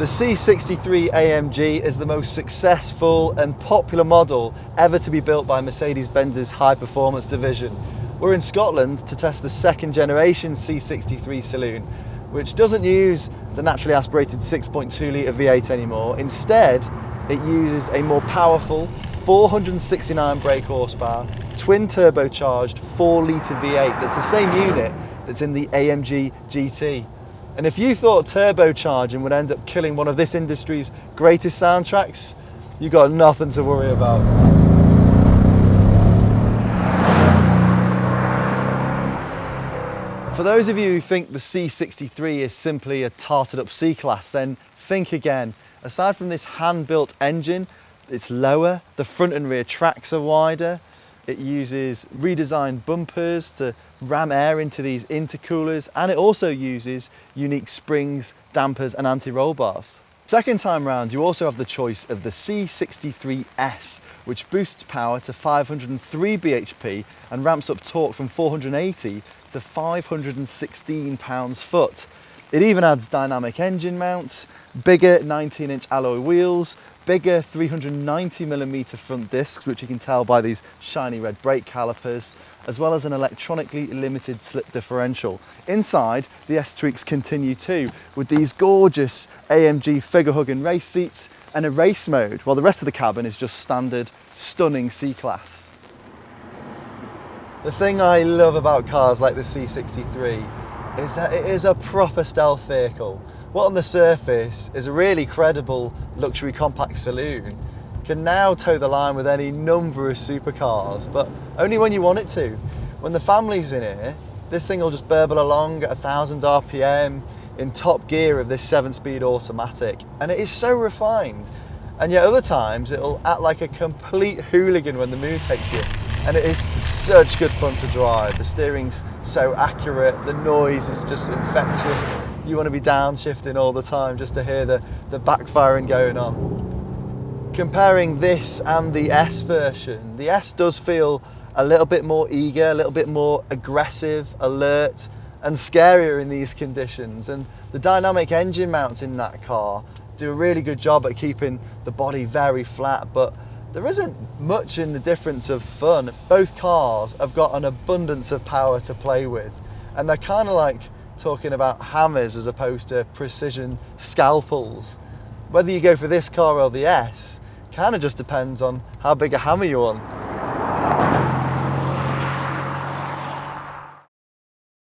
The C63 AMG is the most successful and popular model ever to be built by Mercedes-Benz's high performance division. We're in Scotland to test the second generation C63 saloon, which doesn't use the naturally aspirated 6.2 litre V8 anymore. Instead, it uses a more powerful 469 brake horsepower, twin turbocharged 4 litre V8 that's the same unit that's in the AMG GT. And if you thought turbocharging would end up killing one of this industry's greatest soundtracks, you got nothing to worry about. For those of you who think the C63 is simply a tarted up C-Class, then think again. Aside from this hand-built engine, it's lower, the front and rear tracks are wider, it uses redesigned bumpers to ram air into these intercoolers, and it also uses unique springs, dampers and anti-roll bars. Second time round, you also have the choice of the C63 S, which boosts power to 503 bhp and ramps up torque from 480 to 516 pounds-foot. It even adds dynamic engine mounts, bigger 19-inch alloy wheels, bigger 390mm front discs, which you can tell by these shiny red brake calipers, as well as an electronically limited slip differential. Inside, the S tweaks continue too, with these gorgeous AMG figure-hugging race seats and a race mode, while the rest of the cabin is just standard, stunning C-Class. The thing I love about cars like the C63 is that it is a proper stealth vehicle. What on the surface is a really credible luxury compact saloon can now toe the line with any number of supercars, but only when you want it to. When the family's in here, this thing will just burble along at 1000 RPM in top gear of this 7-speed automatic, and it is so refined. And yet other times it'll act like a complete hooligan when the mood takes you. And it is such good fun to drive. The steering's so accurate, the noise is just infectious. You want to be downshifting all the time just to hear the backfiring going on. Comparing this and the S version, the S does feel a little bit more eager, a little bit more aggressive, alert and scarier in these conditions. And the dynamic engine mounts in that car do a really good job at keeping the body very flat, but there isn't much in the difference of fun. Both cars have got an abundance of power to play with, and they're kind of like talking about hammers as opposed to precision scalpels. Whether you go for this car or the S kind of just depends on how big a hammer you want.